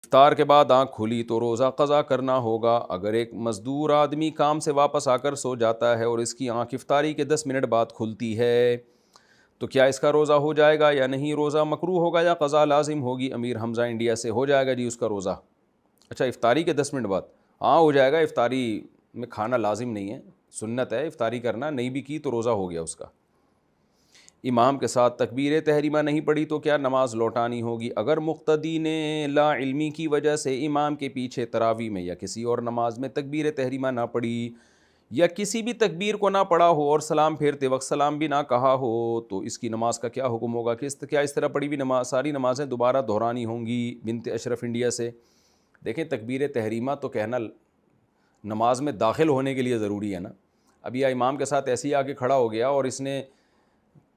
افطار کے بعد آنکھ کھلی تو روزہ قضا کرنا ہوگا۔ اگر ایک مزدور آدمی کام سے واپس آ کر سو جاتا ہے اور اس کی آنکھ افطاری کے 10 منٹ بعد کھلتی ہے تو کیا اس کا روزہ ہو جائے گا یا نہیں؟ روزہ مکروہ ہوگا یا قضا لازم ہوگی؟ امیر حمزہ انڈیا سے۔ ہو جائے گا جی اس کا روزہ۔ اچھا افطاری کے 10 منٹ بعد؟ ہاں ہو جائے گا، افطاری میں کھانا لازم نہیں ہے، سنت ہے افطاری کرنا، نہیں بھی کی تو روزہ ہو گیا اس کا۔ امام کے ساتھ تکبیر تحریمہ نہیں پڑھی تو کیا نماز لوٹانی ہوگی؟ اگر مقتدی نے لا علمی کی وجہ سے امام کے پیچھے تراویح میں یا کسی اور نماز میں تکبیر تحریمہ نہ پڑھی یا کسی بھی تکبیر کو نہ پڑھا ہو اور سلام پھیرتے وقت سلام بھی نہ کہا ہو تو اس کی نماز کا کیا حکم ہوگا؟ کیا اس طرح پڑھی ہوئی نماز ساری نمازیں دوبارہ دہرانی ہوں گی؟ بنت اشرف انڈیا سے۔ دیکھیں تکبیر تحریمہ تو کہنا نماز میں داخل ہونے کے لیے ضروری ہے نا۔ اب یہ امام کے ساتھ ایسے ہی آ کے کھڑا ہو گیا اور اس نے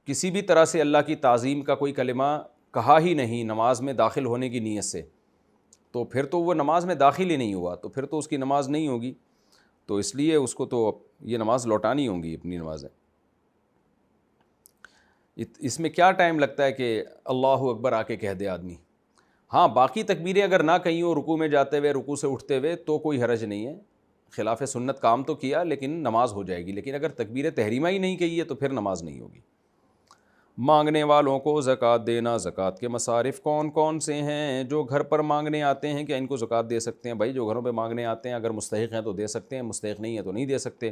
کسی بھی طرح سے اللہ کی تعظیم کا کوئی کلمہ کہا ہی نہیں نماز میں داخل ہونے کی نیت سے، تو پھر تو وہ نماز میں داخل ہی نہیں ہوا، تو پھر تو اس کی نماز نہیں ہوگی، تو اس لیے اس کو تو یہ نماز لوٹانی ہوں گی اپنی نمازیں۔ اس میں کیا ٹائم لگتا ہے کہ اللہ اکبر آ کے کہہ دے آدمی؟ ہاں باقی تکبیریں اگر نہ کہیں ہو رکوع میں جاتے ہوئے رکوع سے اٹھتے ہوئے تو کوئی حرج نہیں ہے، خلاف سنت کام تو کیا لیکن نماز ہو جائے گی، لیکن اگر تکبیر تحریمہ ہی نہیں کہی ہے تو پھر نماز نہیں ہوگی۔ مانگنے والوں کو زکوٰۃ دینا، زکوٰۃ کے مصارف کون کون سے ہیں؟ جو گھر پر مانگنے آتے ہیں کیا ان کو زکوٰۃ دے سکتے ہیں؟ بھائی جو گھروں پہ مانگنے آتے ہیں اگر مستحق ہیں تو دے سکتے ہیں، مستحق نہیں ہے تو نہیں دے سکتے۔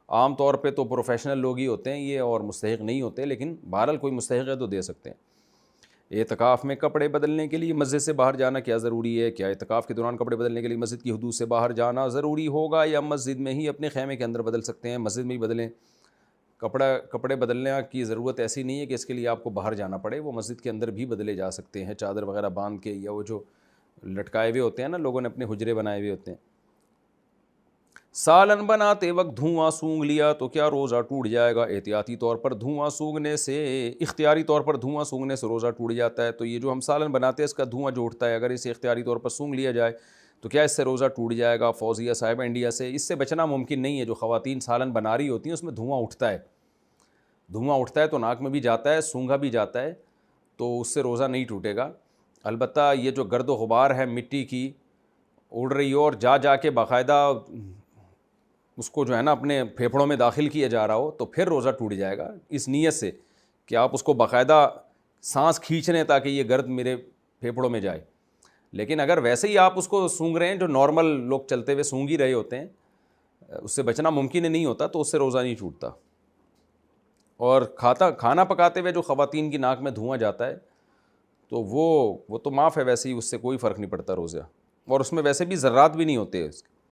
عام طور پہ تو پروفیشنل لوگ ہی ہوتے ہیں یہ اور مستحق نہیں ہوتے، لیکن بہرحال کوئی مستحق ہے تو دے سکتے ہیں۔ اعتکاف میں کپڑے بدلنے کے لیے مسجد سے باہر جانا کیا ضروری ہے؟ کیا اعتکاف کے دوران کپڑے بدلنے کے لیے مسجد کی حدود سے باہر جانا ضروری ہوگا یا مسجد میں ہی اپنے خیمے کے اندر بدل سکتے ہیں؟ مسجد میں ہی بدلیں، کپڑے بدلنے کی ضرورت ایسی نہیں ہے کہ اس کے لیے آپ کو باہر جانا پڑے، وہ مسجد کے اندر بھی بدلے جا سکتے ہیں، چادر وغیرہ باندھ کے، یا وہ جو لٹکائے ہوئے ہوتے ہیں نا لوگوں نے اپنے حجرے بنائے ہوئے ہوتے ہیں۔ سالن بناتے وقت دھواں سونگھ لیا تو کیا روزہ ٹوٹ جائے گا؟ احتیاطی طور پر دھواں سونگھنے سے، اختیاری طور پر دھواں سونگھنے سے روزہ ٹوٹ جاتا ہے، تو یہ جو ہم سالن بناتے ہیں اس کا دھواں جو اٹھتا ہے اگر اسے اختیاری طور پر سونگھ لیا جائے تو کیا اس سے روزہ ٹوٹ جائے گا؟ فوزیہ صاحبہ انڈیا سے۔ اس سے بچنا ممکن نہیں ہے، جو خواتین سالن بنا رہی ہوتی ہیں اس میں دھواں اٹھتا ہے، دھواں اٹھتا ہے تو ناک میں بھی جاتا ہے، سونگھا بھی جاتا ہے، تو اس سے روزہ نہیں ٹوٹے گا۔ البتہ یہ جو گرد و غبار ہے مٹی کی اڑ رہی ہو اور جا جا کے باقاعدہ اس کو جو ہے نا اپنے پھیپھڑوں میں داخل کیا جا رہا ہو تو پھر روزہ ٹوٹ جائے گا، اس نیت سے کہ آپ اس کو باقاعدہ سانس کھینچ رہے ہیں تاکہ یہ گرد میرے پھیپھڑوں میں جائے۔ لیکن اگر ویسے ہی آپ اس کو سونگھ رہے ہیں جو نارمل لوگ چلتے ہوئے سونگھ ہی رہے ہوتے ہیں، اس سے بچنا ممکن نہیں ہوتا، تو اس سے روزہ نہیں ٹوٹتا۔ اور کھانا پکاتے ہوئے جو خواتین کی ناک میں دھواں جاتا ہے تو وہ تو معاف ہے، ویسے ہی اس سے کوئی فرق نہیں پڑتا روزہ، اور اس میں ویسے بھی ذرات بھی نہیں ہوتے،